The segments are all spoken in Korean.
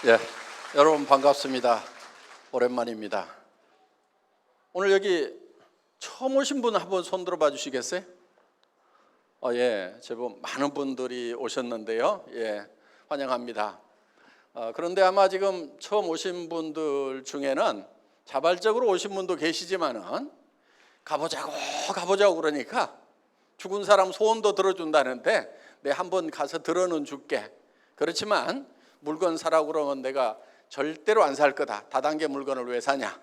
예, 여러분 반갑습니다. 오랜만입니다. 오늘 여기 처음 오신 분 한번 손 들어봐 주시겠어요? 예, 제법 많은 분들이 오셨는데요. 예, 환영합니다. 그런데 아마 지금 처음 오신 분들 중에는 자발적으로 오신 분도 계시지만은 가보자고 그러니까 죽은 사람 소원도 들어준다는데 내 한번 가서 들어는 줄게. 그렇지만 물건 사라고 그러면 내가 절대로 안 살 거다. 다단계 물건을 왜 사냐.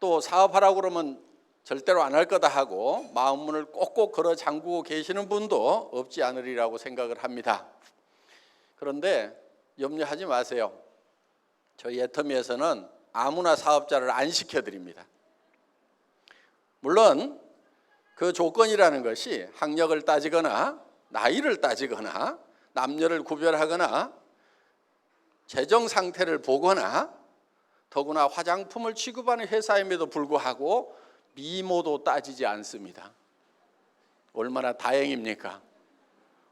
또 사업하라고 그러면 절대로 안 할 거다 하고 마음문을 꼭꼭 걸어 잠그고 계시는 분도 없지 않으리라고 생각을 합니다. 그런데 염려하지 마세요. 저희 애터미에서는 아무나 사업자를 안 시켜드립니다. 물론 그 조건이라는 것이 학력을 따지거나 나이를 따지거나 남녀를 구별하거나 재정 상태를 보거나 더구나 화장품을 취급하는 회사임에도 불구하고 미모도 따지지 않습니다. 얼마나 다행입니까?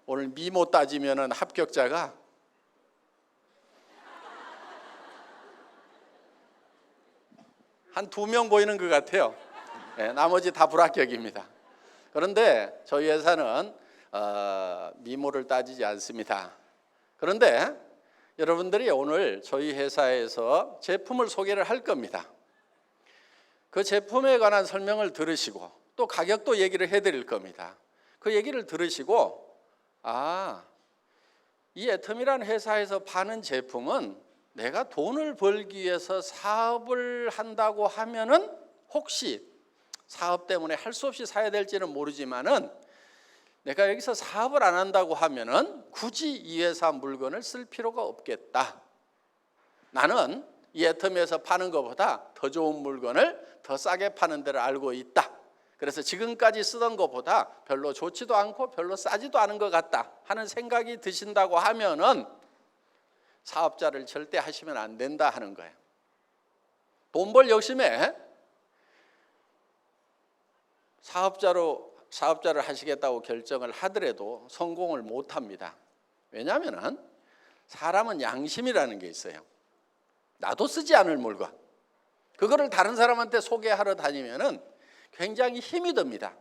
오늘 미모 따지면은 합격자가 한 2명 보이는 것 같아요. 네, 나머지 다 불합격입니다. 그런데 저희 회사는 미모를 따지지 않습니다. 그런데 여러분들이 오늘 저희 회사에서 제품을 소개를 할 겁니다. 그 제품에 관한 설명을 들으시고 또 가격도 얘기를 해드릴 겁니다. 그 얘기를 들으시고 이 애터미라는 회사에서 파는 제품은 내가 돈을 벌기 위해서 사업을 한다고 하면은 혹시 사업 때문에 할 수 없이 사야 될지는 모르지만은 내가 여기서 사업을 안 한다고 하면은 굳이 이 회사 물건을 쓸 필요가 없겠다. 나는 이 애터미에서 파는 것보다 더 좋은 물건을 더 싸게 파는 데를 알고 있다. 그래서 지금까지 쓰던 것보다 별로 좋지도 않고 별로 싸지도 않은 것 같다 하는 생각이 드신다고 하면은 사업자를 절대 하시면 안 된다 하는 거예요. 돈 벌 욕심에 사업자를 하시겠다고 결정을 하더라도 성공을 못 합니다. 왜냐하면 사람은 양심이라는 게 있어요. 나도 쓰지 않을 물건, 그거를 다른 사람한테 소개하러 다니면은 굉장히 힘이 듭니다.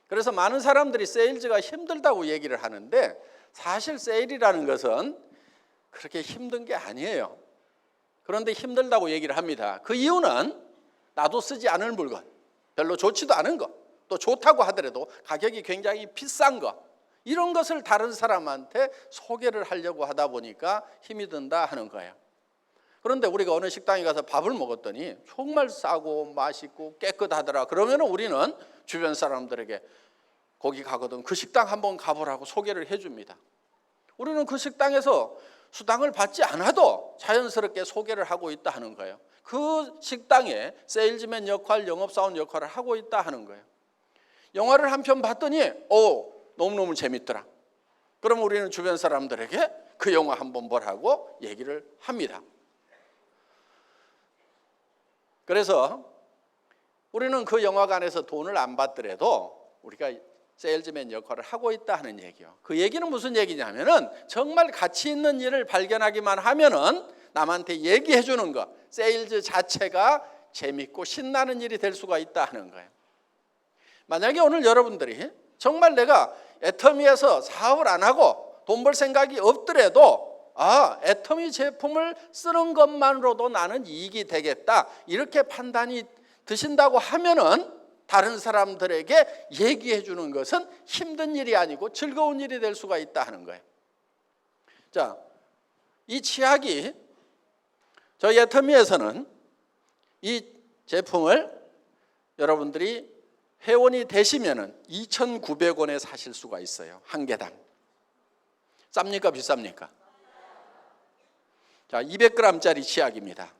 그래서 많은 사람들이 세일즈가 힘들다고 얘기를 하는데 사실 세일이라는 것은 그렇게 힘든 게 아니에요. 그런데 힘들다고 얘기를 합니다. 그 이유는 나도 쓰지 않을 물건, 별로 좋지도 않은 것, 또 좋다고 하더라도 가격이 굉장히 비싼 것, 이런 것을 다른 사람한테 소개를 하려고 하다 보니까 힘이 든다 하는 거예요. 그런데 우리가 어느 식당에 가서 밥을 먹었더니 정말 싸고 맛있고 깨끗하더라. 그러면 우리는 주변 사람들에게 거기 가거든 그 식당 한번 가보라고 소개를 해줍니다. 우리는 그 식당에서 수당을 받지 않아도 자연스럽게 소개를 하고 있다 하는 거예요. 그 식당에 세일즈맨 역할, 영업사원 역할을 하고 있다 하는 거예요. 영화를 한 편 봤더니 너무너무 재밌더라. 그럼 우리는 주변 사람들에게 그 영화 한번 보라고 얘기를 합니다. 그래서 우리는 그 영화관에서 돈을 안 받더라도 우리가 세일즈맨 역할을 하고 있다 하는 얘기요. 그 얘기는 무슨 얘기냐면은 정말 가치 있는 일을 발견하기만 하면은 남한테 얘기해 주는 거, 세일즈 자체가 재밌고 신나는 일이 될 수가 있다 하는 거예요. 만약에 오늘 여러분들이 정말 내가 애터미에서 사업을 안 하고 돈 벌 생각이 없더라도 애터미 제품을 쓰는 것만으로도 나는 이익이 되겠다, 이렇게 판단이 드신다고 하면은 다른 사람들에게 얘기해 주는 것은 힘든 일이 아니고 즐거운 일이 될 수가 있다 하는 거예요. 자, 이 치약이 저희 애터미에서는 이 제품을 여러분들이 회원이 되시면은 2,900원에 사실 수가 있어요. 한 개당. 쌉니까 비쌉니까? 자, 200g짜리 치약입니다.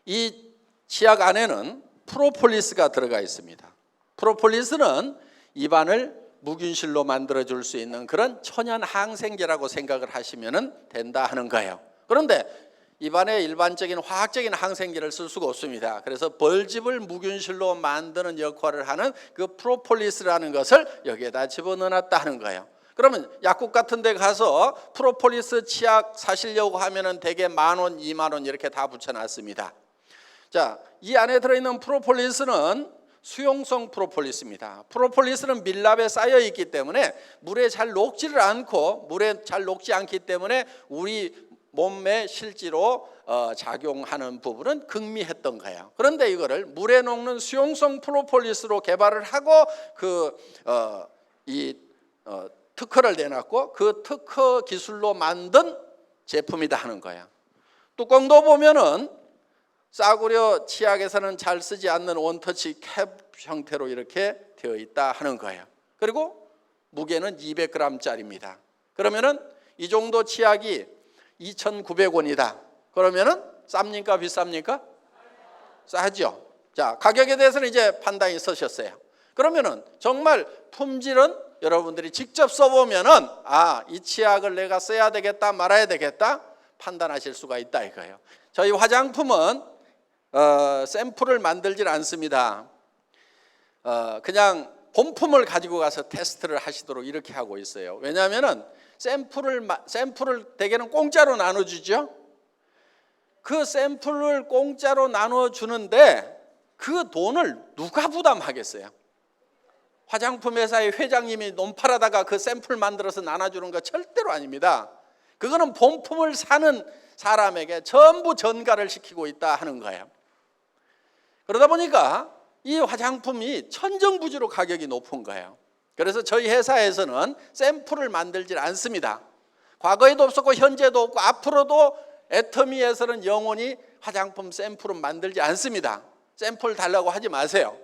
이 치약 안에는 프로폴리스가 들어가 있습니다. 프로폴리스는 입안을 무균실로 만들어줄 수 있는 그런 천연 항생제라고 생각을 하시면 된다 하는 거예요. 그런데 입안에 일반적인 화학적인 항생제를 쓸 수가 없습니다. 그래서 벌집을 무균실로 만드는 역할을 하는 그 프로폴리스라는 것을 여기에다 집어넣어놨다 하는 거예요. 그러면 약국 같은 데 가서 프로폴리스 치약 사시려고 하면은 대개 10,000원, 20,000원 이렇게 다 붙여놨습니다. 자, 이 안에 들어있는 프로폴리스는 수용성 프로폴리스입니다. 프로폴리스는 밀랍에 쌓여 있기 때문에 물에 잘 녹지를 않고, 물에 잘 녹지 않기 때문에 우리 몸에 실제로 작용하는 부분은 극미했던 거예요. 그런데 이거를 물에 녹는 수용성 프로폴리스로 개발을 하고 특허를 내놨고, 그 특허 기술로 만든 제품이다 하는 거예요. 뚜껑도 보면은 싸구려 치약에서는 잘 쓰지 않는 원터치 캡 형태로 이렇게 되어 있다 하는 거예요. 그리고 무게는 200g짜리입니다. 그러면은 이 정도 치약이 2,900원이다. 그러면은 쌉니까 비쌉니까? 싸죠. 자, 가격에 대해서는 이제 판단이 서셨어요. 그러면은 정말 품질은 여러분들이 직접 써보면은 이 치약을 내가 써야 되겠다 말아야 되겠다 판단하실 수가 있다 이거예요. 저희 화장품은 샘플을 만들질 않습니다. 그냥 본품을 가지고 가서 테스트를 하시도록 이렇게 하고 있어요. 왜냐하면은 샘플을 대개는 공짜로 나눠주죠. 그 샘플을 공짜로 나눠주는데 그 돈을 누가 부담하겠어요? 화장품 회사의 회장님이 놈 팔아다가 그 샘플 만들어서 나눠주는 거 절대로 아닙니다. 그거는 본품을 사는 사람에게 전부 전가를 시키고 있다 하는 거예요. 그러다 보니까 이 화장품이 천정부지로 가격이 높은 거예요. 그래서 저희 회사에서는 샘플을 만들질 않습니다. 과거에도 없었고 현재도 없고 앞으로도 애터미에서는 영원히 화장품 샘플은 만들지 않습니다. 샘플 달라고 하지 마세요.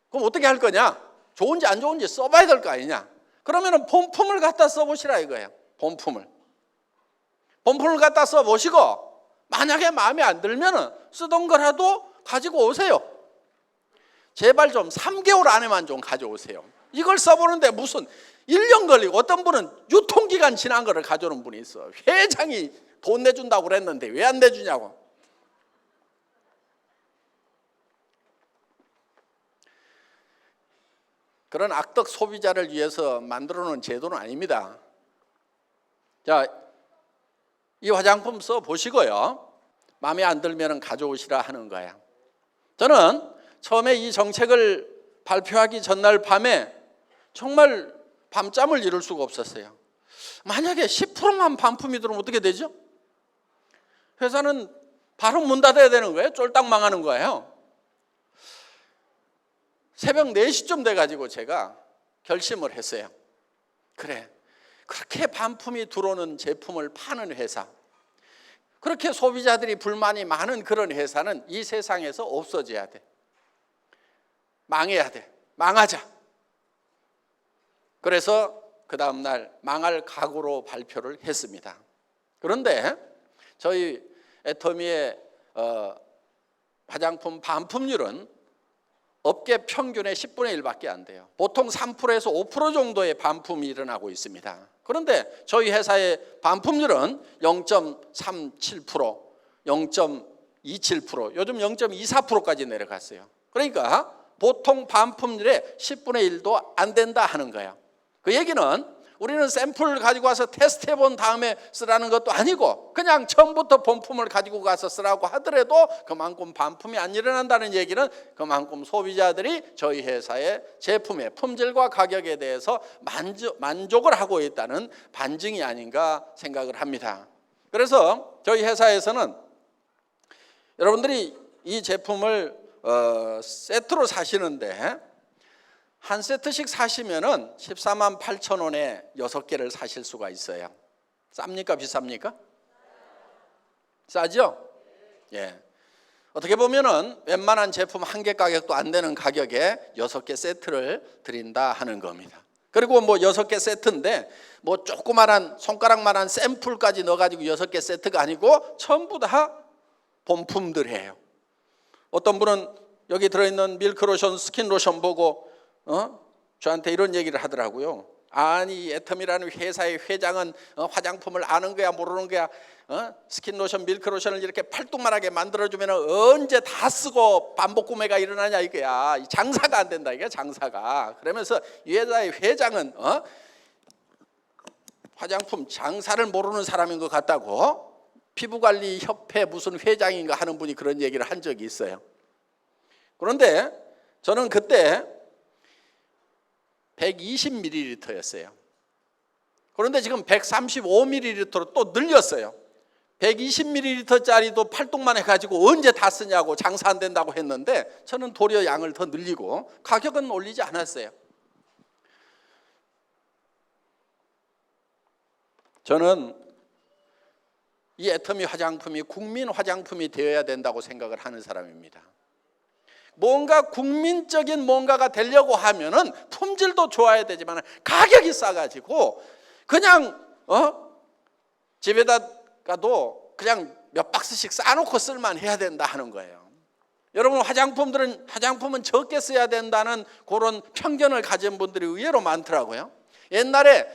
그럼 어떻게 할 거냐? 좋은지 안 좋은지 써봐야 될 거 아니냐? 그러면은 본품을 갖다 써보시라 이거예요. 본품을 갖다 써보시고 만약에 마음에 안 들면은 쓰던 거라도 가지고 오세요. 제발 좀 3개월 안에만 좀 가져오세요. 이걸 써보는데 무슨 1년 걸리고, 어떤 분은 유통기간 지난 거를 가져오는 분이 있어. 회장이 돈 내준다고 그랬는데 왜 안 내주냐고. 그런 악덕 소비자를 위해서 만들어 놓은 제도는 아닙니다. 자, 이 화장품 써보시고요, 마음에 안 들면 가져오시라 하는 거야. 저는 처음에 이 정책을 발표하기 전날 밤에 정말 밤잠을 이룰 수가 없었어요. 만약에 10%만 반품이 들어오면 어떻게 되죠? 회사는 바로 문 닫아야 되는 거예요. 쫄딱 망하는 거예요. 새벽 4시쯤 돼가지고 제가 결심을 했어요. 그래, 그렇게 반품이 들어오는 제품을 파는 회사, 그렇게 소비자들이 불만이 많은 그런 회사는 이 세상에서 없어져야 돼. 망해야 돼. 망하자. 그래서 그 다음날 망할 각오로 발표를 했습니다. 그런데 저희 애터미의 화장품 반품률은 업계 평균의 10분의 1밖에 안 돼요. 보통 3%에서 5% 정도의 반품이 일어나고 있습니다. 그런데 저희 회사의 반품률은 0.37%, 0.27%, 요즘 0.24%까지 내려갔어요. 그러니까 보통 반품률의 10분의 1도 안 된다 하는 거예요. 그 얘기는 우리는 샘플을 가지고 와서 테스트해 본 다음에 쓰라는 것도 아니고, 그냥 처음부터 본품을 가지고 가서 쓰라고 하더라도 그만큼 반품이 안 일어난다는 얘기는 그만큼 소비자들이 저희 회사의 제품의 품질과 가격에 대해서 만족을 하고 있다는 반증이 아닌가 생각을 합니다. 그래서 저희 회사에서는 여러분들이 이 제품을 세트로 사시는데 한 세트씩 사시면은 148,000원에 6개를 사실 수가 있어요. 쌉니까 비쌉니까? 싸죠? 예. 어떻게 보면은 웬만한 제품 한 개 가격도 안 되는 가격에 6개 세트를 드린다 하는 겁니다. 그리고 뭐 6개 세트인데 뭐 조그만한 손가락만한 샘플까지 넣어가지고 6개 세트가 아니고 전부 다 본품들이에요. 어떤 분은 여기 들어있는 밀크로션, 스킨로션 보고 저한테 이런 얘기를 하더라고요. 아니 애텀이라는 회사의 회장은 화장품을 아는 거야 모르는 거야? 스킨로션 밀크로션을 이렇게 팔뚝만하게 만들어주면 언제 다 쓰고 반복 구매가 일어나냐 이거야. 장사가 안 된다 이게 장사가. 그러면서 이 회사의 회장은 화장품 장사를 모르는 사람인 것 같다고 피부관리협회 무슨 회장인가 하는 분이 그런 얘기를 한 적이 있어요. 그런데 저는 그때 120ml였어요. 그런데 지금 135ml로 또 늘렸어요. 120ml짜리도 팔뚝만 해가지고 언제 다 쓰냐고 장사 안 된다고 했는데 저는 도리어 양을 더 늘리고 가격은 올리지 않았어요. 저는 이 애터미 화장품이 국민 화장품이 되어야 된다고 생각을 하는 사람입니다. 뭔가 국민적인 뭔가가 되려고 하면은 품질도 좋아야 되지만 가격이 싸가지고 그냥 집에다가도 그냥 몇 박스씩 싸놓고 쓸만 해야 된다 하는 거예요. 여러분 화장품은 적게 써야 된다는 그런 편견을 가진 분들이 의외로 많더라고요. 옛날에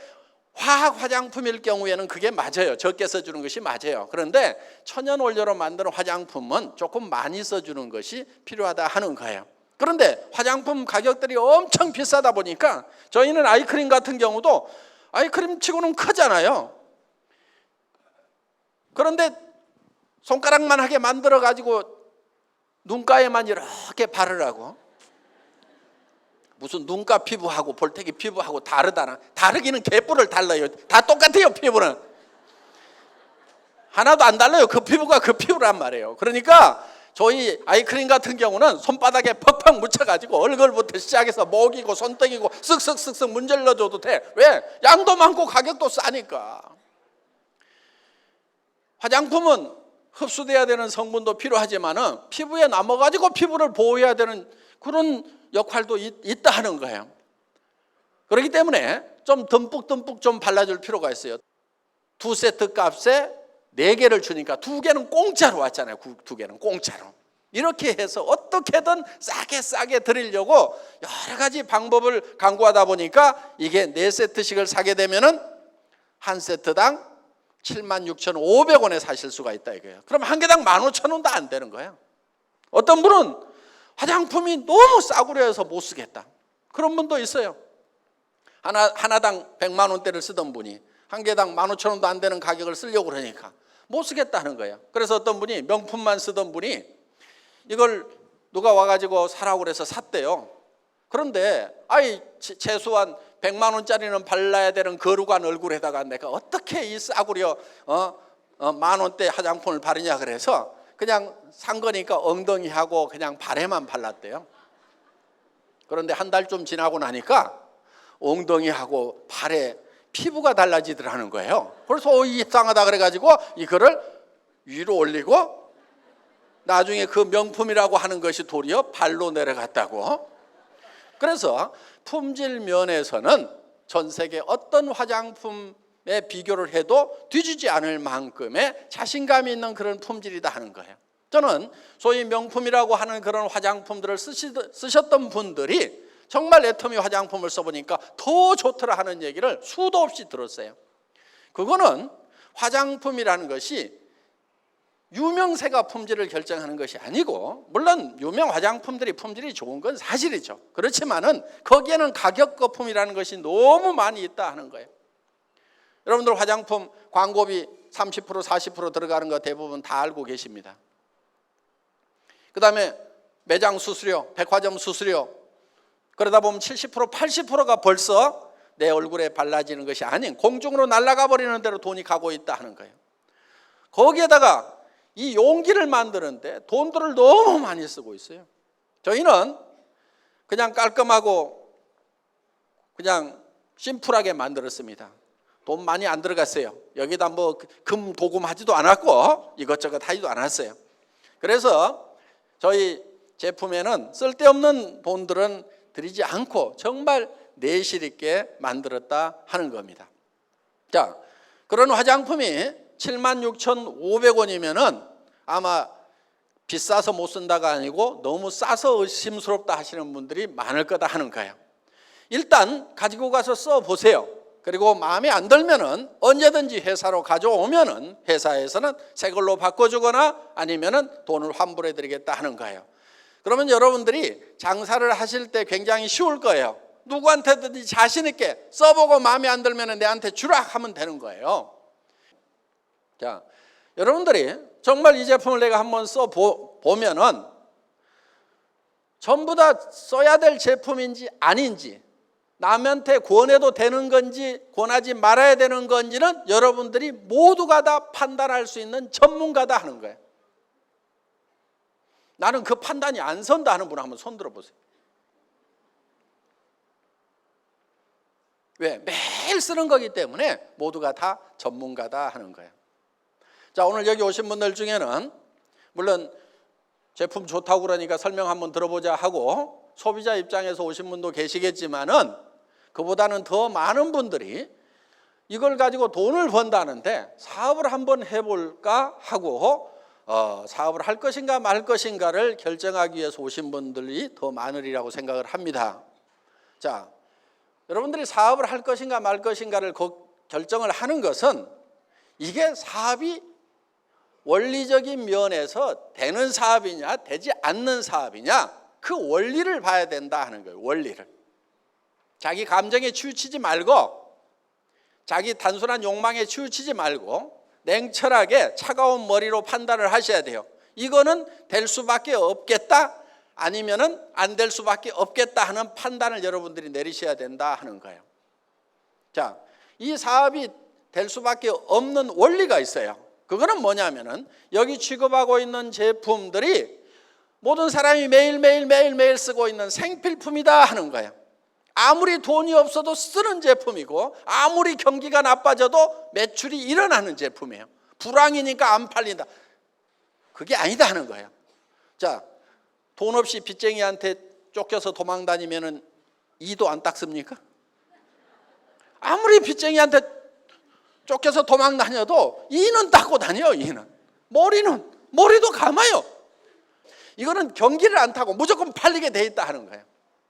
화학 화장품일 경우에는 그게 맞아요. 적게 써주는 것이 맞아요. 그런데 천연 원료로 만드는 화장품은 조금 많이 써주는 것이 필요하다 하는 거예요. 그런데 화장품 가격들이 엄청 비싸다 보니까 저희는 아이크림 같은 경우도 아이크림 치고는 크잖아요. 그런데 손가락만 하게 만들어 가지고 눈가에만 이렇게 바르라고. 무슨 눈가 피부하고 볼태기 피부하고 다르다나. 다르기는 개뿔을 달라요. 다 똑같아요. 피부는 하나도 안 달라요. 그 피부가 그 피부란 말이에요. 그러니까 저희 아이크림 같은 경우는 손바닥에 팍팍 묻혀가지고 얼굴부터 시작해서 목이고 손등이고 쓱쓱쓱쓱 문질러줘도 돼. 왜? 양도 많고 가격도 싸니까. 화장품은 흡수돼야 되는 성분도 필요하지만은 피부에 남아가지고 피부를 보호해야 되는 그런 역할도 있다 하는 거예요. 그렇기 때문에 좀 듬뿍듬뿍 좀 발라줄 필요가 있어요. 2세트 값에 4개를 주니까 2개는 공짜로 왔잖아요. 2개는 공짜로. 이렇게 해서 어떻게든 싸게 드리려고 여러 가지 방법을 강구하다 보니까 이게 4세트씩을 사게 되면은 한 세트당 76,500원에 사실 수가 있다 이거예요. 그럼 한 개당 15,000원도 안 되는 거예요. 어떤 분은 화장품이 너무 싸구려 해서 못 쓰겠다. 그런 분도 있어요. 하나당 100만 원대를 쓰던 분이 한 개당 15,000원도 안 되는 가격을 쓰려고 그러니까 못 쓰겠다는 거예요. 그래서 어떤 분이 명품만 쓰던 분이 이걸 누가 와가지고 사라고 그래서 샀대요. 그런데 최소한 100만 원짜리는 발라야 되는 거룩한 얼굴에다가 내가 어떻게 이 싸구려 10,000원대 화장품을 바르냐 그래서 그냥 산 거니까 엉덩이하고 그냥 발에만 발랐대요. 그런데 한 달 좀 지나고 나니까 엉덩이하고 발에 피부가 달라지더라는 거예요. 그래서 이상하다 그래가지고 이거를 위로 올리고 나중에 그 명품이라고 하는 것이 도리어 발로 내려갔다고. 그래서 품질 면에서는 전 세계 어떤 화장품에 비교를 해도 뒤지지 않을 만큼의 자신감이 있는 그런 품질이다 하는 거예요. 저는 소위 명품이라고 하는 그런 화장품들을 쓰셨던 분들이 정말 애터미 화장품을 써보니까 더 좋더라 하는 얘기를 수도 없이 들었어요. 그거는 화장품이라는 것이 유명세가 품질을 결정하는 것이 아니고, 물론 유명 화장품들이 품질이 좋은 건 사실이죠. 그렇지만은 거기에는 가격 거품이라는 것이 너무 많이 있다 하는 거예요. 여러분들 화장품 광고비 30% 40% 들어가는 거 대부분 다 알고 계십니다. 그 다음에 매장 수수료, 백화점 수수료, 그러다 보면 70% 80%가 벌써 내 얼굴에 발라지는 것이 아닌 공중으로 날아가 버리는 대로 돈이 가고 있다 하는 거예요. 거기에다가 이 용기를 만드는데 돈들을 너무 많이 쓰고 있어요. 저희는 그냥 깔끔하고 그냥 심플하게 만들었습니다. 돈 많이 안 들어갔어요. 여기다 뭐 금 도금하지도 않았고 이것저것 하지도 않았어요. 그래서 저희 제품에는 쓸데없는 돈들은 들이지 않고 정말 내실 있게 만들었다 하는 겁니다. 자, 그런 화장품이 76,500원이면은 아마 비싸서 못 쓴다가 아니고 너무 싸서 의심스럽다 하시는 분들이 많을 거다 하는 거예요. 일단 가지고 가서 써보세요. 그리고 마음에 안 들면은 언제든지 회사로 가져오면은 회사에서는 새 걸로 바꿔주거나 아니면은 돈을 환불해 드리겠다 하는 거예요. 그러면 여러분들이 장사를 하실 때 굉장히 쉬울 거예요. 누구한테든지 자신 있게 써보고 마음에 안 들면은 내한테 주라 하면 되는 거예요. 자, 여러분들이 정말 이 제품을 내가 한번 써보면은 전부 다 써야 될 제품인지 아닌지, 남한테 권해도 되는 건지 권하지 말아야 되는 건지는 여러분들이 모두가 다 판단할 수 있는 전문가다 하는 거예요. 나는 그 판단이 안 선다 하는 분 한번 손 들어보세요. 왜? 매일 쓰는 거기 때문에 모두가 다 전문가다 하는 거예요. 자, 오늘 여기 오신 분들 중에는 물론 제품 좋다고 그러니까 설명 한번 들어보자 하고 소비자 입장에서 오신 분도 계시겠지만은 그보다는 더 많은 분들이 이걸 가지고 돈을 번다는데 사업을 한번 해볼까 하고 사업을 할 것인가 말 것인가를 결정하기 위해서 오신 분들이 더 많으리라고 생각을 합니다. 자, 여러분들이 사업을 할 것인가 말 것인가를 결정을 하는 것은 이게 사업이 원리적인 면에서 되는 사업이냐 되지 않는 사업이냐 그 원리를 봐야 된다 하는 거예요. 원리를. 자기 감정에 치우치지 말고 자기 단순한 욕망에 치우치지 말고 냉철하게 차가운 머리로 판단을 하셔야 돼요. 이거는 될 수밖에 없겠다 아니면은 안 될 수밖에 없겠다 하는 판단을 여러분들이 내리셔야 된다 하는 거예요. 자, 이 사업이 될 수밖에 없는 원리가 있어요. 그거는 뭐냐면은 여기 취급하고 있는 제품들이 모든 사람이 매일매일 쓰고 있는 생필품이다 하는 거예요. 아무리 돈이 없어도 쓰는 제품이고 아무리 경기가 나빠져도 매출이 일어나는 제품이에요. 불황이니까 안 팔린다. 그게 아니다 하는 거예요. 자, 돈 없이 빚쟁이한테 쫓겨서 도망 다니면은 이도 안 닦습니까? 아무리 빚쟁이한테 쫓겨서 도망 다녀도 이는 닦고 다녀요. 이는 머리도 감아요. 이거는 경기를 안 타고 무조건 팔리게 돼 있다 하는 거예요.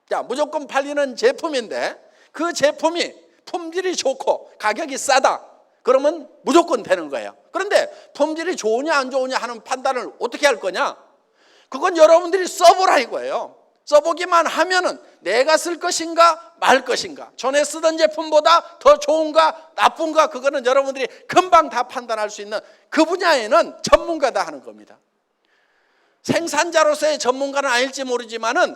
자, 무조건 팔리는 제품인데 그 제품이 품질이 좋고 가격이 싸다 그러면 무조건 되는 거예요. 그런데 품질이 좋으냐 안 좋으냐 하는 판단을 어떻게 할 거냐? 그건 여러분들이 써보라 이거예요. 써보기만 하면은 내가 쓸 것인가 말 것인가, 전에 쓰던 제품보다 더 좋은가 나쁜가, 그거는 여러분들이 금방 다 판단할 수 있는 그 분야에는 전문가다 하는 겁니다. 생산자로서의 전문가는 아닐지 모르지만은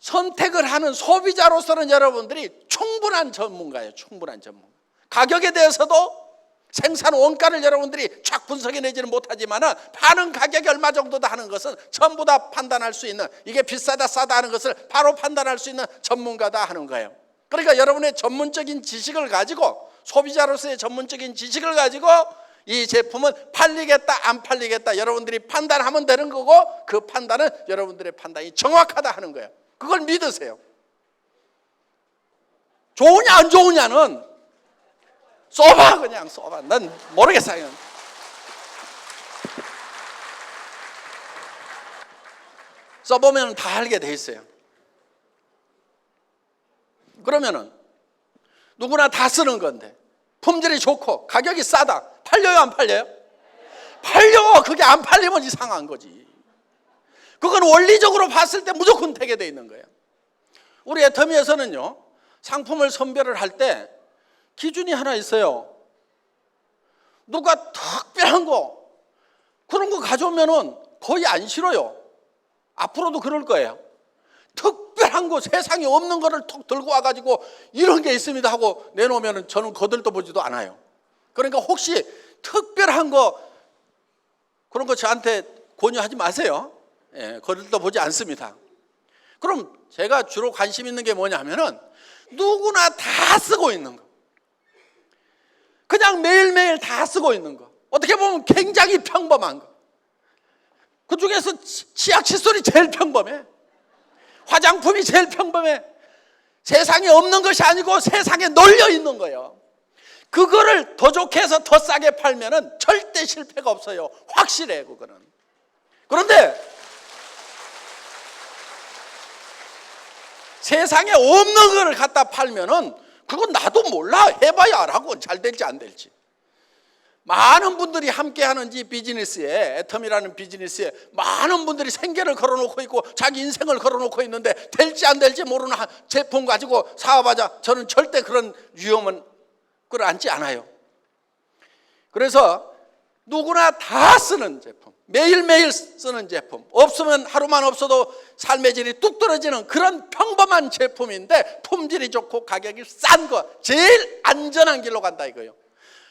선택을 하는 소비자로서는 여러분들이 충분한 전문가예요. 충분한 전문가. 가격에 대해서도 생산 원가를 여러분들이 쫙 분석해내지는 못하지만 파는 가격이 얼마 정도다 하는 것은 전부 다 판단할 수 있는, 이게 비싸다 싸다 하는 것을 바로 판단할 수 있는 전문가다 하는 거예요. 그러니까 여러분의 전문적인 지식을 가지고, 소비자로서의 전문적인 지식을 가지고 이 제품은 팔리겠다 안 팔리겠다 여러분들이 판단하면 되는 거고, 그 판단은 여러분들의 판단이 정확하다 하는 거예요. 그걸 믿으세요. 좋으냐 안 좋으냐는 써봐, 그냥 써봐. 난 모르겠어요. 써보면 다 알게 돼 있어요. 그러면은 누구나 다 쓰는 건데 품질이 좋고 가격이 싸다. 팔려요 안 팔려요? 팔려. 그게 안 팔리면 이상한 거지. 그건 원리적으로 봤을 때 무조건 되게 돼 있는 거예요. 우리 애터미에서는요, 상품을 선별을 할 때 기준이 하나 있어요. 누가 특별한 거 그런 거 가져오면은 거의 안 싫어요. 앞으로도 그럴 거예요. 특별한 거, 세상에 없는 거를 톡 들고 와가지고 이런 게 있습니다 하고 내놓으면은 저는 거들떠 보지도 않아요. 그러니까 혹시 특별한 거 그런 거 저한테 권유하지 마세요. 예, 거들떠 보지 않습니다. 그럼 제가 주로 관심 있는 게 뭐냐면은 누구나 다 쓰고 있는 거, 그냥 매일매일 다 쓰고 있는 거, 어떻게 보면 굉장히 평범한 거, 그 중에서 치약 칫솔이 제일 평범해, 화장품이 제일 평범해, 세상에 없는 것이 아니고 세상에 널려 있는 거예요. 그거를 더 좋게 해서 더 싸게 팔면은 절대 실패가 없어요. 확실해 그거는. 그런데 세상에 없는 걸 갖다 팔면은 그건 나도 몰라. 해봐야 알아고 잘 될지 안 될지. 많은 분들이 함께하는 이 비즈니스에, 애텀이라는 비즈니스에 많은 분들이 생계를 걸어놓고 있고 자기 인생을 걸어놓고 있는데 될지 안 될지 모르는 제품 가지고 사업하자. 저는 절대 그런 위험은 끌어안지 않아요. 그래서 누구나 다 쓰는 제품, 매일매일 쓰는 제품, 없으면 하루만 없어도 삶의 질이 뚝 떨어지는 그런 평범한 제품인데 품질이 좋고 가격이 싼 거, 제일 안전한 길로 간다 이거예요.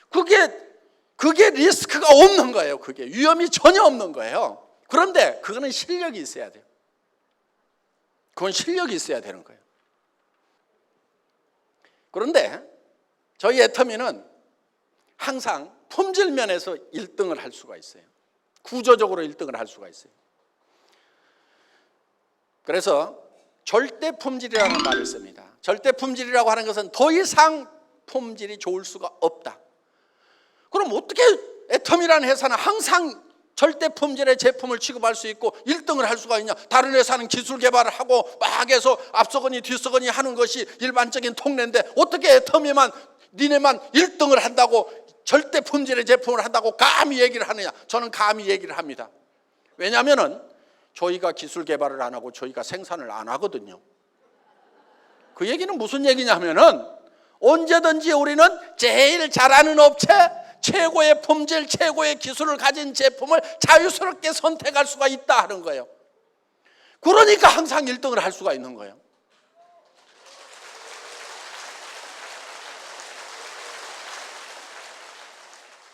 그게 리스크가 없는 거예요. 그게 위험이 전혀 없는 거예요. 그런데 그거는 실력이 있어야 돼요. 그건 실력이 있어야 되는 거예요. 그런데 저희 애터미는 항상 품질 면에서 1등을 할 수가 있어요. 구조적으로 1등을 할 수가 있어요. 그래서 절대 품질이라는 말을 씁니다. 절대 품질이라고 하는 것은 더 이상 품질이 좋을 수가 없다. 그럼 어떻게 애텀이라는 회사는 항상 절대 품질의 제품을 취급할 수 있고 1등을 할 수가 있냐? 다른 회사는 기술 개발을 하고 막 해서 앞서거니 뒤서거니 하는 것이 일반적인 통례인데 어떻게 애텀이만 니네만 1등을 한다고 절대 품질의 제품을 한다고 감히 얘기를 하느냐? 저는 감히 얘기를 합니다. 왜냐하면 저희가 기술 개발을 안 하고 저희가 생산을 안 하거든요. 그 얘기는 무슨 얘기냐면은 언제든지 우리는 제일 잘하는 업체, 최고의 품질, 최고의 기술을 가진 제품을 자유스럽게 선택할 수가 있다 하는 거예요. 그러니까 항상 1등을 할 수가 있는 거예요.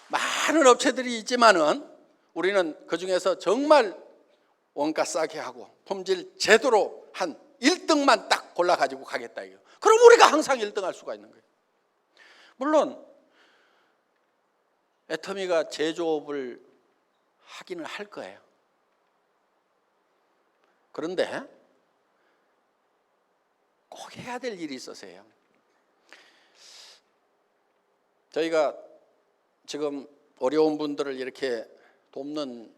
많은 업체들이 있지만은 우리는 그 중에서 정말 원가 싸게 하고 품질 제대로 한 1등만 딱 골라가지고 가겠다 이거. 그럼 우리가 항상 1등 할 수가 있는 거예요. 물론 애터미가 제조업을 하기는 할 거예요. 그런데 꼭 해야 될 일이 있어서요. 저희가 지금 어려운 분들을 이렇게 돕는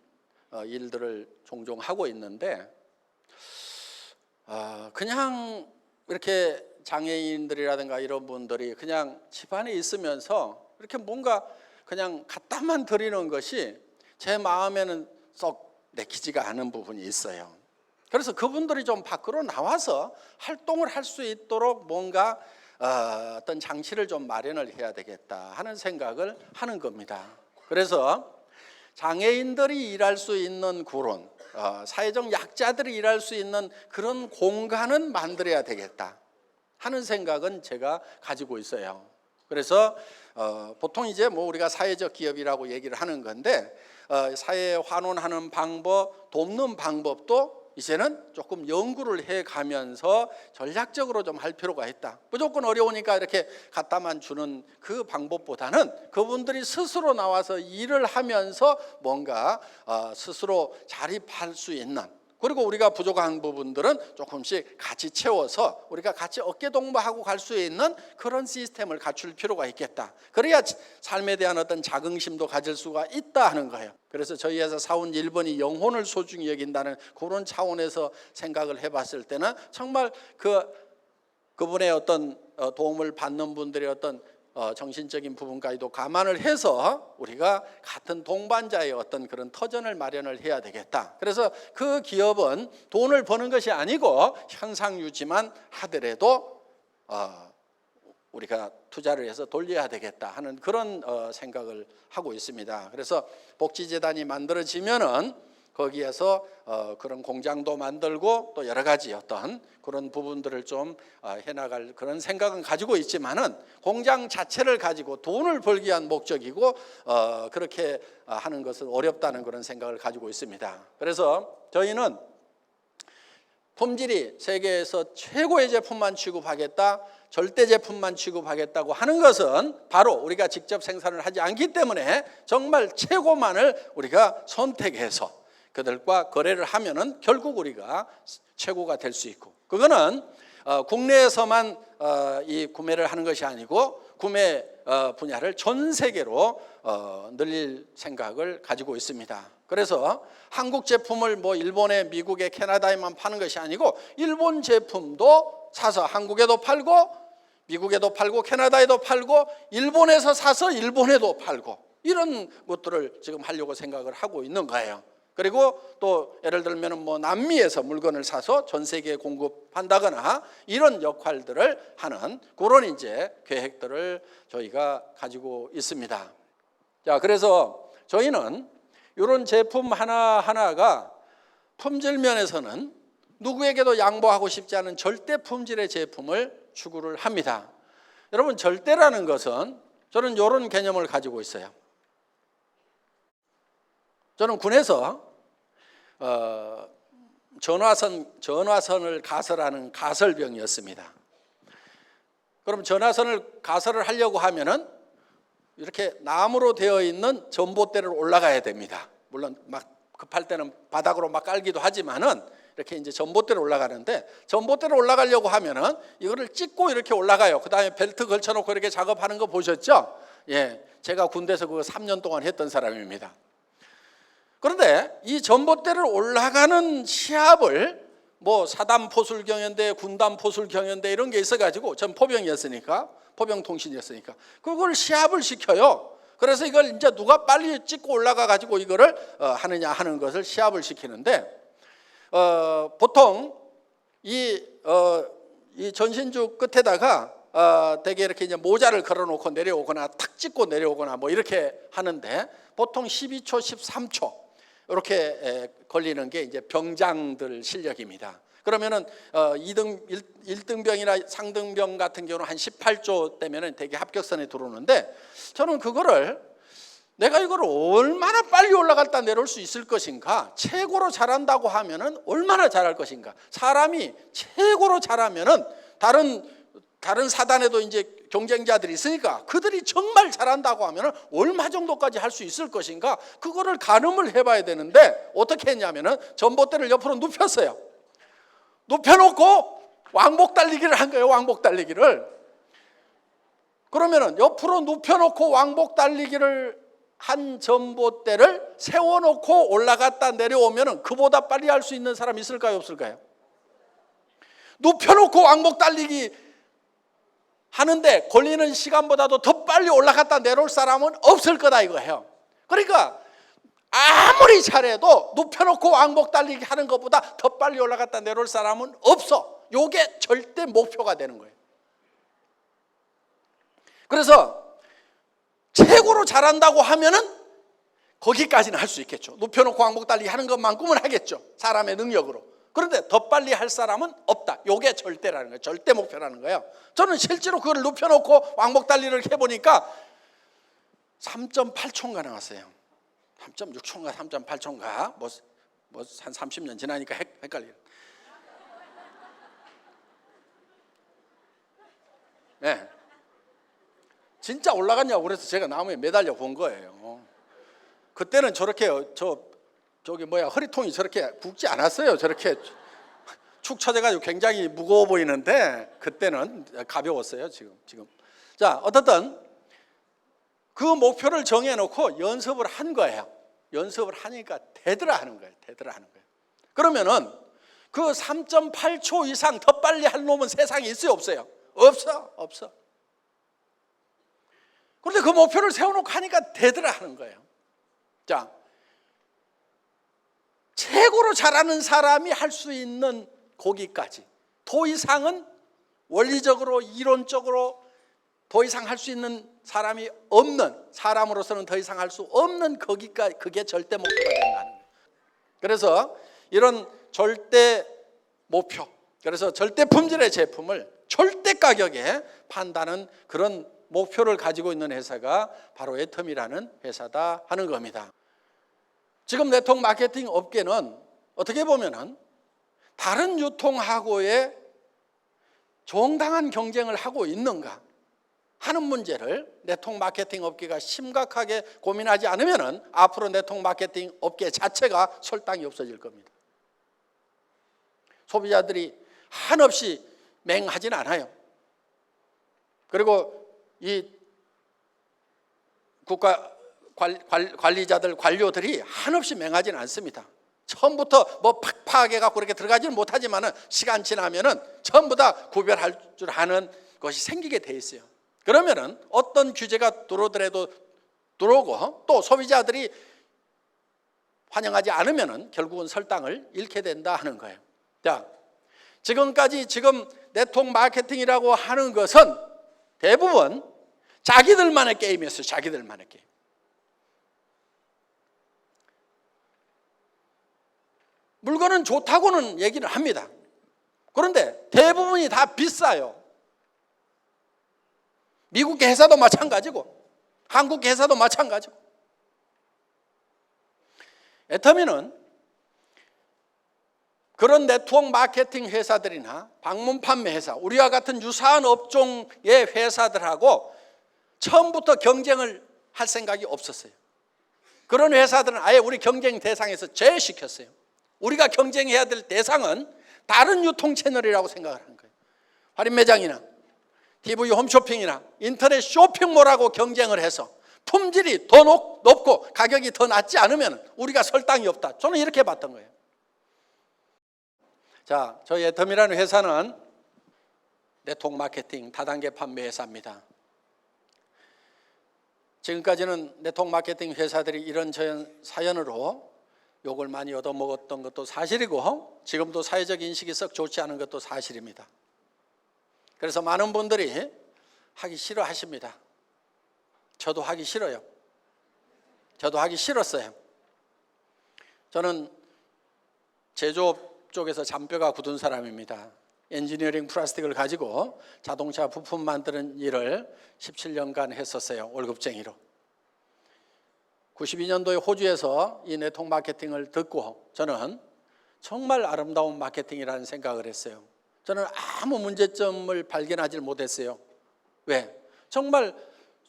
일들을 종종 하고 있는데 그냥 이렇게 장애인들이라든가 이런 분들이 그냥 집안에 있으면서 이렇게 뭔가 그냥 갖다만 드리는 것이 제 마음에는 썩 내키지가 않은 부분이 있어요. 그래서 그분들이 좀 밖으로 나와서 활동을 할 수 있도록 뭔가 어떤 장치를 좀 마련을 해야 되겠다 하는 생각을 하는 겁니다. 그래서 장애인들이 일할 수 있는 그런 사회적 약자들이 일할 수 있는 그런 공간은 만들어야 되겠다 하는 생각은 제가 가지고 있어요. 그래서 보통 이제 뭐 우리가 사회적 기업이라고 얘기를 하는 건데 사회에 환원하는 방법, 돕는 방법도 이제는 조금 연구를 해가면서 전략적으로 좀 할 필요가 있다. 무조건 어려우니까 이렇게 갖다만 주는 그 방법보다는 그분들이 스스로 나와서 일을 하면서 뭔가 스스로 자립할 수 있는, 그리고 우리가 부족한 부분들은 조금씩 같이 채워서 우리가 같이 어깨동무하고 갈 수 있는 그런 시스템을 갖출 필요가 있겠다. 그래야 삶에 대한 어떤 자긍심도 가질 수가 있다 하는 거예요. 그래서 저희 회사 사원 1번이 영혼을 소중히 여긴다는 그런 차원에서 생각을 해봤을 때는 정말 그분의 어떤 도움을 받는 분들의 어떤 정신적인 부분까지도 감안을 해서 우리가 같은 동반자의 어떤 그런 터전을 마련을 해야 되겠다. 그래서 그 기업은 돈을 버는 것이 아니고 현상 유지만 하더라도 우리가 투자를 해서 돌려야 되겠다 하는 그런 생각을 하고 있습니다. 그래서 복지재단이 만들어지면은 거기에서 그런 공장도 만들고 또 여러 가지 어떤 그런 부분들을 좀 해나갈 그런 생각은 가지고 있지만은 공장 자체를 가지고 돈을 벌기 위한 목적이고 그렇게 하는 것은 어렵다는 그런 생각을 가지고 있습니다. 그래서 저희는 품질이 세계에서 최고의 제품만 취급하겠다, 절대 제품만 취급하겠다고 하는 것은 바로 우리가 직접 생산을 하지 않기 때문에 정말 최고만을 우리가 선택해서 그들과 거래를 하면은 결국 우리가 최고가 될 수 있고, 그거는 국내에서만 이 구매를 하는 것이 아니고 구매 분야를 전 세계로 늘릴 생각을 가지고 있습니다. 그래서 한국 제품을 뭐 일본에, 미국에, 캐나다에만 파는 것이 아니고 일본 제품도 사서 한국에도 팔고 미국에도 팔고 캐나다에도 팔고 일본에서 사서 일본에도 팔고 이런 것들을 지금 하려고 생각을 하고 있는 거예요. 그리고 또 예를 들면 뭐 남미에서 물건을 사서 전 세계에 공급한다거나 이런 역할들을 하는 그런 이제 계획들을 저희가 가지고 있습니다. 자, 그래서 저희는 이런 제품 하나하나가 품질 면에서는 누구에게도 양보하고 싶지 않은 절대 품질의 제품을 추구를 합니다. 여러분, 절대라는 것은 저는 이런 개념을 가지고 있어요. 저는 군에서 전화선을 가설하는 가설병이었습니다. 그럼 전화선을 가설을 하려고 하면은 이렇게 나무로 되어 있는 전봇대를 올라가야 됩니다. 물론 막 급할 때는 바닥으로 막 깔기도 하지만은 이렇게 이제 전봇대로 올라가는데, 전봇대로 올라가려고 하면은 이거를 찍고 이렇게 올라가요. 그 다음에 벨트 걸쳐놓고 이렇게 작업하는 거 보셨죠? 예, 제가 군대에서 그거 3년 동안 했던 사람입니다. 그런데 이 전봇대를 올라가는 시합을 뭐 사단 포술 경연대, 군단 포술 경연대 이런 게 있어가지고, 전 포병이었으니까, 포병통신이었으니까 그걸 시합을 시켜요. 그래서 이걸 이제 누가 빨리 찍고 올라가 가지고 이거를 하느냐 하는 것을 시합을 시키는데, 보통 이 전신주 끝에다가 되게 이렇게 이제 모자를 걸어놓고 내려오거나 탁 찍고 내려오거나 뭐 이렇게 하는데, 보통 12초, 13초 이렇게 걸리는 게 이제 병장들 실력입니다. 그러면은 1등병이나 상등병 같은 경우는 한 18조 되면은 되게 합격선에 들어오는데, 저는 그거를 내가 이걸 얼마나 빨리 올라갔다 내려올 수 있을 것인가, 최고로 잘한다고 하면은 얼마나 잘할 것인가, 사람이 최고로 잘하면은 다른 사단에도 이제 경쟁자들이 있으니까 그들이 정말 잘한다고 하면은 얼마 정도까지 할 수 있을 것인가, 그거를 가늠을 해봐야 되는데, 어떻게 했냐면은 전봇대를 옆으로 눕혔어요. 눕혀놓고 왕복 달리기를 한 거예요. 왕복 달리기를. 그러면은 옆으로 눕혀놓고 왕복 달리기를 한 전봇대를 세워놓고 올라갔다 내려오면은 그보다 빨리 할 수 있는 사람이 있을까요, 없을까요? 눕혀놓고 왕복 달리기 하는데 걸리는 시간보다도 더 빨리 올라갔다 내려올 사람은 없을 거다 이거예요. 그러니까 아무리 잘해도 눕혀놓고 왕복 달리기 하는 것보다 더 빨리 올라갔다 내려올 사람은 없어. 이게 절대 목표가 되는 거예요. 그래서 최고로 잘한다고 하면은 거기까지는 할 수 있겠죠. 눕혀놓고 왕복 달리기 하는 것만큼은 하겠죠, 사람의 능력으로. 그런데 더 빨리 할 사람은 없다. 이게 절대라는 거예요. 절대 목표라는 거예요. 저는 실제로 그걸 눕혀놓고 왕복 달리기를 해보니까 3.8초인가 나왔어요. 3.6초인가 3.8초인가 뭐 한 30년 지나니까 헷갈려요. 네. 진짜 올라갔냐고 그래서 제가 나무에 매달려 본 거예요. 그때는 저렇게 허리통이 저렇게 굵지 않았어요. 저렇게 축 처져가지고 굉장히 무거워 보이는데 그때는 가벼웠어요. 지금. 자, 어떻든 그 목표를 정해놓고 연습을 한 거예요. 연습을 하니까 되더라 하는 거예요. 그러면은 그 3.8초 이상 더 빨리 할 놈은 세상에 있어요, 없어요? 없어. 그런데 그 목표를 세워놓고 하니까 되더라 하는 거예요. 자, 최고로 잘하는 사람이 할 수 있는 거기까지, 더 이상은 원리적으로 이론적으로 더 이상 할 수 있는 사람이 없는, 사람으로서는 더 이상 할 수 없는 거기까지, 그게 절대 목표가 된다는 거예요. 그래서 이런 절대 목표, 그래서 절대 품질의 제품을 절대 가격에 판다는 그런 목표를 가지고 있는 회사가 바로 애텀이라는 회사다 하는 겁니다. 지금 네트워크 마케팅 업계는 어떻게 보면은 다른 유통하고의 정당한 경쟁을 하고 있는가 하는 문제를 네트워크 마케팅 업계가 심각하게 고민하지 않으면은 앞으로 네트워크 마케팅 업계 자체가 설탕이 없어질 겁니다. 소비자들이 한없이 맹하진 않아요. 그리고 이 국가 관리자들, 관료들이 한없이 맹하진 않습니다. 처음부터 뭐 팍팍하게 갖고 그렇게 들어가지는 못하지만은 시간 지나면은 전부 다 구별할 줄 아는 것이 생기게 돼 있어요. 그러면은 어떤 규제가 들어오더라도 들어오고 또 소비자들이 환영하지 않으면은 결국은 설당을 잃게 된다 하는 거예요. 자, 지금까지 네트워크 마케팅이라고 하는 것은 대부분 자기들만의 게임이었어요. 자기들만의 게임. 물건은 좋다고는 얘기를 합니다. 그런데 대부분이 다 비싸요. 미국 회사도 마찬가지고 한국 회사도 마찬가지고. 애터미는 그런 네트워크 마케팅 회사들이나 방문 판매 회사, 우리와 같은 유사한 업종의 회사들하고 처음부터 경쟁을 할 생각이 없었어요. 그런 회사들은 아예 우리 경쟁 대상에서 제외시켰어요. 우리가 경쟁해야 될 대상은 다른 유통 채널이라고 생각을 하는 거예요. 할인 매장이나 TV 홈쇼핑이나 인터넷 쇼핑몰하고 경쟁을 해서 품질이 더 높고 가격이 더 낮지 않으면 우리가 설당이 없다. 저는 이렇게 봤던 거예요. 자, 저희 애터미라는 회사는 네트워크 마케팅 다단계 판매 회사입니다. 지금까지는 네트워크 마케팅 회사들이 이런저런 사연으로 욕을 많이 얻어먹었던 것도 사실이고 지금도 사회적 인식이 썩 좋지 않은 것도 사실입니다. 그래서 많은 분들이 하기 싫어하십니다. 저도 하기 싫어요. 저도 하기 싫었어요. 저는 제조업 쪽에서 잔뼈가 굳은 사람입니다. 엔지니어링 플라스틱을 가지고 자동차 부품 만드는 일을 17년간 했었어요. 월급쟁이로. 92년도에 호주에서 이 네트워크 마케팅을 듣고 저는 정말 아름다운 마케팅이라는 생각을 했어요. 저는 아무 문제점을 발견하지 못했어요. 왜? 정말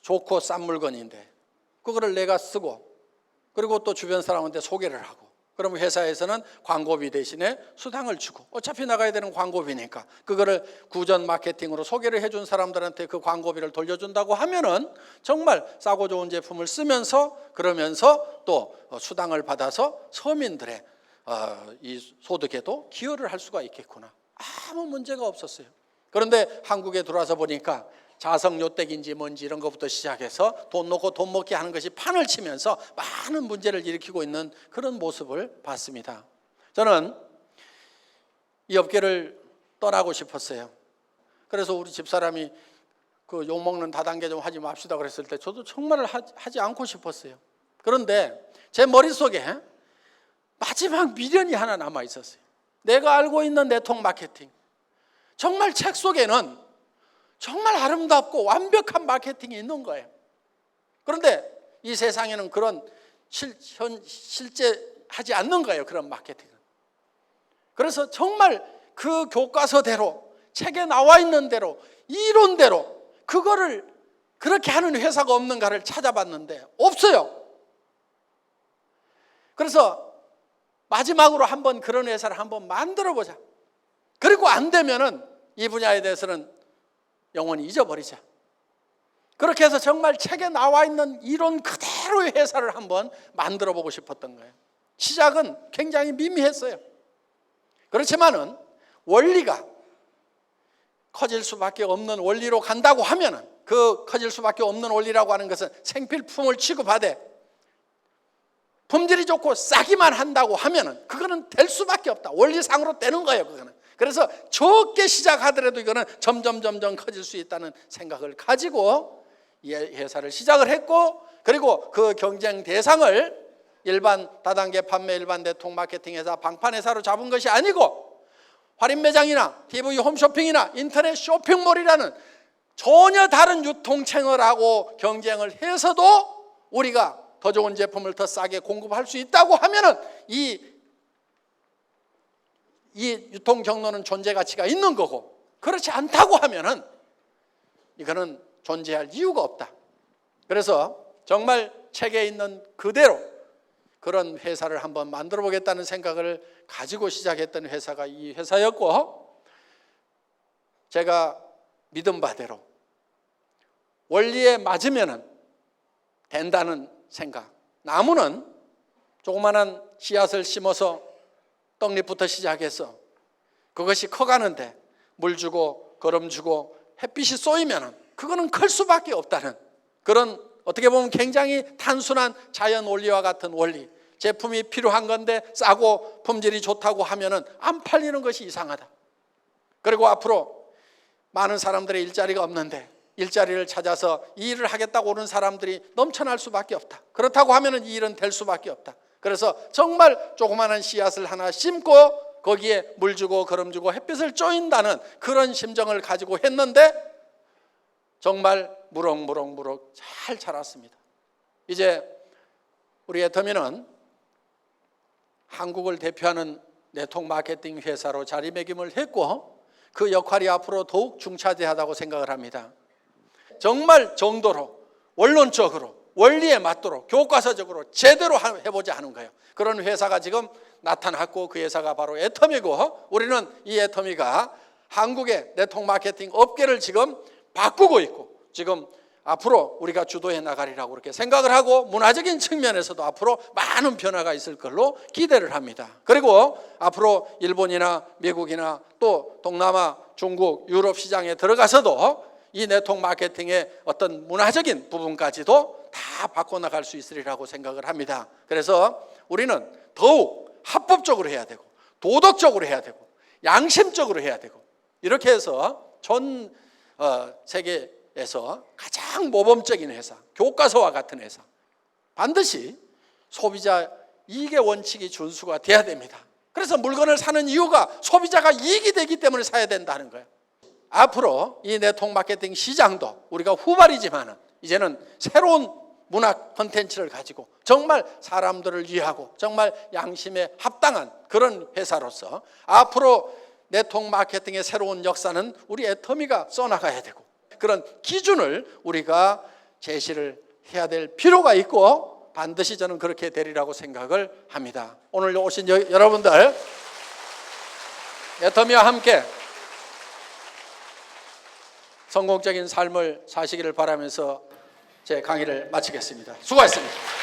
좋고 싼 물건인데 그거를 내가 쓰고 그리고 또 주변 사람한테 소개를 하고 그러면 회사에서는 광고비 대신에 수당을 주고 어차피 나가야 되는 광고비니까 그거를 구전 마케팅으로 소개를 해준 사람들한테 그 광고비를 돌려준다고 하면은 정말 싸고 좋은 제품을 쓰면서 그러면서 또 수당을 받아서 서민들의 이 소득에도 기여를 할 수가 있겠구나. 아무 문제가 없었어요. 그런데 한국에 들어와서 보니까 자석요택인지 뭔지 이런 것부터 시작해서 돈 놓고 돈 먹게 하는 것이 판을 치면서 많은 문제를 일으키고 있는 그런 모습을 봤습니다. 저는 이 업계를 떠나고 싶었어요. 그래서 우리 집사람이 그 욕먹는 다단계 좀 하지 맙시다 그랬을 때 저도 정말 하지 않고 싶었어요. 그런데 제 머릿속에 마지막 미련이 하나 남아 있었어요. 내가 알고 있는 네트워크 마케팅, 정말 책 속에는 정말 아름답고 완벽한 마케팅이 있는 거예요. 그런데 이 세상에는 그런 실제 하지 않는 거예요. 그런 마케팅은. 그래서 정말 그 교과서대로 책에 나와 있는 대로 이론대로 그거를 그렇게 하는 회사가 없는가를 찾아봤는데 없어요. 그래서 마지막으로 한번 그런 회사를 한번 만들어 보자. 그리고 안 되면은 이 분야에 대해서는 영원히 잊어버리자. 그렇게 해서 정말 책에 나와 있는 이론 그대로의 회사를 한번 만들어 보고 싶었던 거예요. 시작은 굉장히 미미했어요. 그렇지만은 원리가 커질 수밖에 없는 원리로 간다고 하면은 그 커질 수밖에 없는 원리라고 하는 것은 생필품을 취급하되 품질이 좋고 싸기만 한다고 하면은 그거는 될 수밖에 없다. 원리상으로 되는 거예요, 그거는. 그래서 적게 시작하더라도 이거는 점점 커질 수 있다는 생각을 가지고 이 회사를 시작을 했고 그리고 그 경쟁 대상을 일반 다단계 판매 일반 네트워크 마케팅 회사 방판 회사로 잡은 것이 아니고 할인 매장이나 TV 홈쇼핑이나 인터넷 쇼핑몰이라는 전혀 다른 유통 채널하고 경쟁을 해서도 우리가 더 좋은 제품을 더 싸게 공급할 수 있다고 하면은 이 유통 경로는 존재 가치가 있는 거고 그렇지 않다고 하면은 이거는 존재할 이유가 없다. 그래서 정말 책에 있는 그대로 그런 회사를 한번 만들어 보겠다는 생각을 가지고 시작했던 회사가 이 회사였고 제가 믿은 바대로 원리에 맞으면은 된다는 생각. 나무는 조그마한 씨앗을 심어서 떡잎부터 시작해서 그것이 커가는데 물 주고 거름 주고 햇빛이 쏘이면 그거는 클 수밖에 없다는 그런 어떻게 보면 굉장히 단순한 자연 원리와 같은 원리. 제품이 필요한 건데 싸고 품질이 좋다고 하면은 안 팔리는 것이 이상하다. 그리고 앞으로 많은 사람들의 일자리가 없는데 일자리를 찾아서 이 일을 하겠다고 오는 사람들이 넘쳐날 수밖에 없다. 그렇다고 하면은 이 일은 될 수밖에 없다. 그래서 정말 조그마한 씨앗을 하나 심고 거기에 물 주고 거름 주고 햇빛을 쬐인다는 그런 심정을 가지고 했는데 정말 무럭무럭 잘 자랐습니다. 이제 우리 애터미는 한국을 대표하는 네트워크 마케팅 회사로 자리매김을 했고 그 역할이 앞으로 더욱 중차대하다고 생각을 합니다. 정말 정도로 원론적으로 원리에 맞도록 교과서적으로 제대로 해보자 하는 거예요. 그런 회사가 지금 나타났고 그 회사가 바로 애터미고 우리는 이 애터미가 한국의 네트워크 마케팅 업계를 지금 바꾸고 있고 지금 앞으로 우리가 주도해 나가리라고 그렇게 생각을 하고 문화적인 측면에서도 앞으로 많은 변화가 있을 걸로 기대를 합니다. 그리고 앞으로 일본이나 미국이나 또 동남아, 중국, 유럽 시장에 들어가서도 이 네트워크 마케팅의 어떤 문화적인 부분까지도 다 바꿔나갈 수 있으리라고 생각을 합니다. 그래서 우리는 더욱 합법적으로 해야 되고 도덕적으로 해야 되고 양심적으로 해야 되고 이렇게 해서 전 세계에서 가장 모범적인 회사, 교과서와 같은 회사 반드시 소비자 이익의 원칙이 준수가 돼야 됩니다. 그래서 물건을 사는 이유가 소비자가 이익이 되기 때문에 사야 된다는 거예요. 앞으로 이 네트워크 마케팅 시장도 우리가 후발이지만 이제는 새로운 문화 콘텐츠를 가지고 정말 사람들을 위하고 정말 양심에 합당한 그런 회사로서 앞으로 네트워크 마케팅의 새로운 역사는 우리 애터미가 써나가야 되고 그런 기준을 우리가 제시를 해야 될 필요가 있고 반드시 저는 그렇게 되리라고 생각을 합니다. 오늘 오신 여러분들 애터미와 함께 성공적인 삶을 사시기를 바라면서 제 강의를 마치겠습니다. 수고하셨습니다.